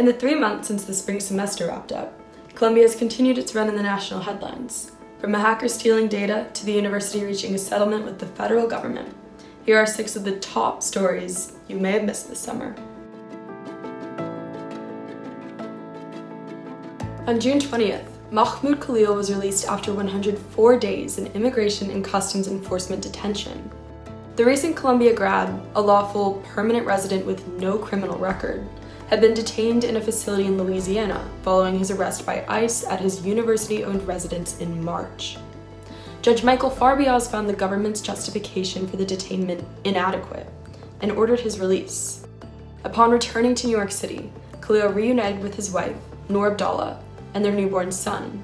In the 3 months since the spring semester wrapped up, Columbia has continued its run in the national headlines, from a hacker stealing data to the university reaching a settlement with the federal government. Here are 6 of the top stories you may have missed this summer. On June 20th, Mahmoud Khalil was released after 104 days in immigration and customs enforcement detention. The recent Columbia grad, a lawful permanent resident with no criminal record, had been detained in a facility in Louisiana following his arrest by ICE at his university-owned residence in March. Judge Michael Farbiaz found the government's justification for the detainment inadequate and ordered his release. Upon returning to New York City, Khalil reunited with his wife, Noor Abdallah, and their newborn son.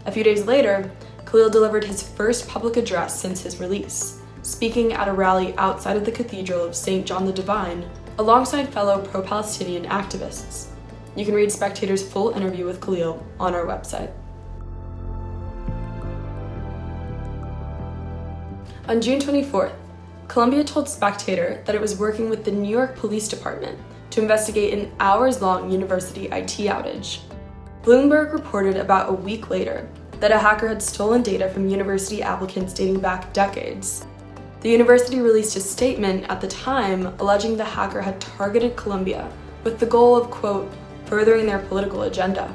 A few days later, Khalil delivered his first public address since his release, speaking at a rally outside of the Cathedral of St. John the Divine alongside fellow pro-Palestinian activists. You can read Spectator's full interview with Khalil on our website. On June 24th, Columbia told Spectator that it was working with the New York Police Department to investigate an hours-long university IT outage. Bloomberg reported about a week later that a hacker had stolen data from university applicants dating back decades. The university released a statement at the time alleging the hacker had targeted Columbia with the goal of, quote, furthering their political agenda.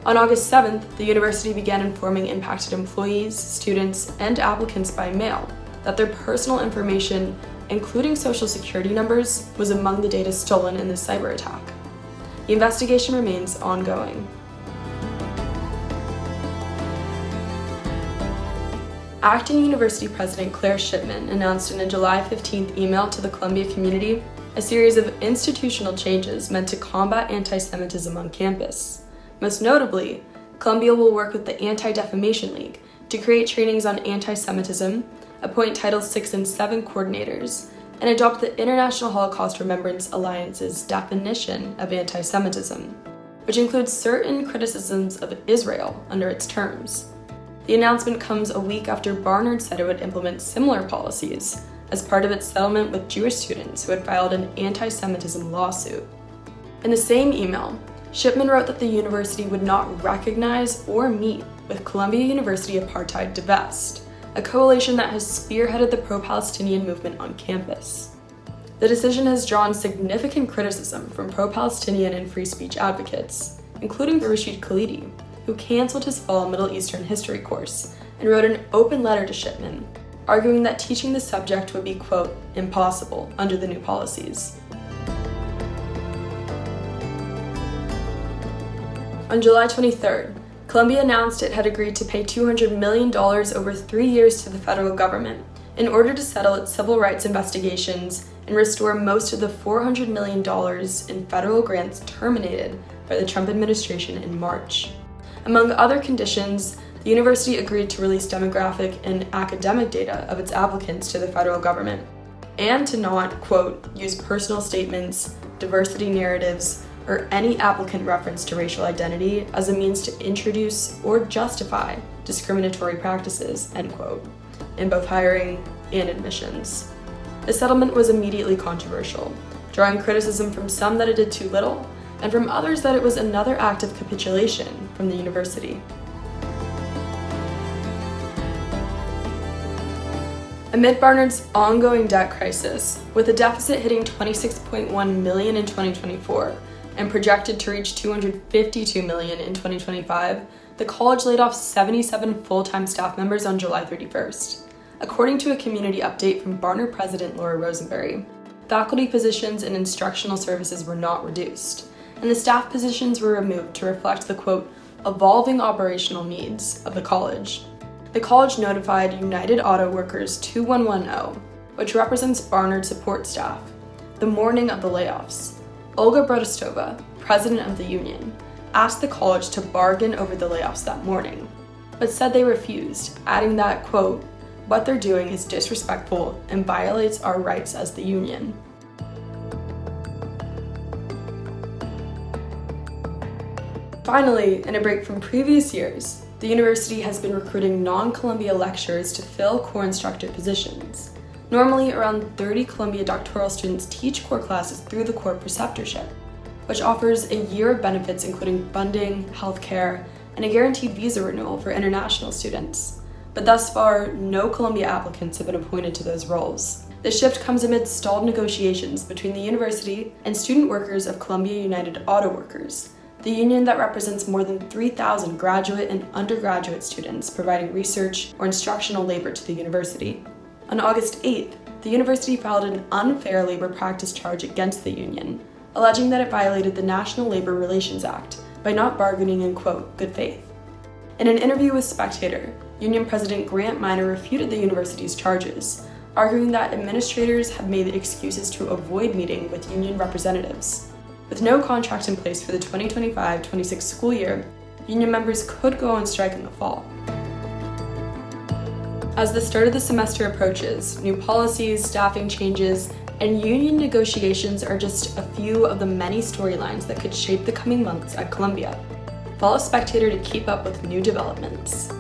On August 7th, the university began informing impacted employees, students, and applicants by mail that their personal information, including social security numbers, was among the data stolen in the cyber attack. The investigation remains ongoing. Acting University President Claire Shipman announced in a July 15th email to the Columbia community a series of institutional changes meant to combat anti-Semitism on campus. Most notably, Columbia will work with the Anti-Defamation League to create trainings on anti-Semitism, appoint Title VI and VII coordinators, and adopt the International Holocaust Remembrance Alliance's definition of anti-Semitism, which includes certain criticisms of Israel under its terms. The announcement comes a week after Barnard said it would implement similar policies as part of its settlement with Jewish students who had filed an anti-Semitism lawsuit. In the same email, Shipman wrote that the university would not recognize or meet with Columbia University Apartheid Divest, a coalition that has spearheaded the pro-Palestinian movement on campus. The decision has drawn significant criticism from pro-Palestinian and free speech advocates, including Rashid Khalidi, who canceled his fall Middle Eastern history course and wrote an open letter to Shipman, arguing that teaching the subject would be, quote, impossible under the new policies. On July 23rd, Columbia announced it had agreed to pay $200 million over 3 years to the federal government in order to settle its civil rights investigations and restore most of the $400 million in federal grants terminated by the Trump administration in March. Among other conditions, the university agreed to release demographic and academic data of its applicants to the federal government, and to not, quote, use personal statements, diversity narratives, or any applicant reference to racial identity as a means to introduce or justify discriminatory practices, end quote, in both hiring and admissions. The settlement was immediately controversial, drawing criticism from some that it did too little, and from others that it was another act of capitulation from the university. Amid Barnard's ongoing debt crisis, with a deficit hitting $26.1 million in 2024 and projected to reach $252 million in 2025, the college laid off 77 full-time staff members on July 31st. According to a community update from Barnard President Laura Rosenberry, faculty positions and instructional services were not reduced, and the staff positions were removed to reflect the, quote, evolving operational needs of the college. The college notified United Auto Workers 2110, which represents Barnard support staff, the morning of the layoffs. Olga Brodostova, president of the union, asked the college to bargain over the layoffs that morning, but said they refused, adding that, quote, what they're doing is disrespectful and violates our rights as the union. Finally, in a break from previous years, the university has been recruiting non-Columbia lecturers to fill core instructor positions. Normally, around 30 Columbia doctoral students teach core classes through the core preceptorship, which offers a year of benefits including funding, healthcare, and a guaranteed visa renewal for international students. But thus far, no Columbia applicants have been appointed to those roles. The shift comes amid stalled negotiations between the university and student workers of Columbia United Auto Workers, the union that represents more than 3,000 graduate and undergraduate students providing research or instructional labor to the university. On August 8th, the university filed an unfair labor practice charge against the union, alleging that it violated the National Labor Relations Act by not bargaining in, quote, good faith. In an interview with Spectator, Union President Grant Minor refuted the university's charges, arguing that administrators have made excuses to avoid meeting with union representatives. With no contract in place for the 2025-26 school year, union members could go on strike in the fall. As the start of the semester approaches, new policies, staffing changes, and union negotiations are just a few of the many storylines that could shape the coming months at Columbia. Follow Spectator to keep up with new developments.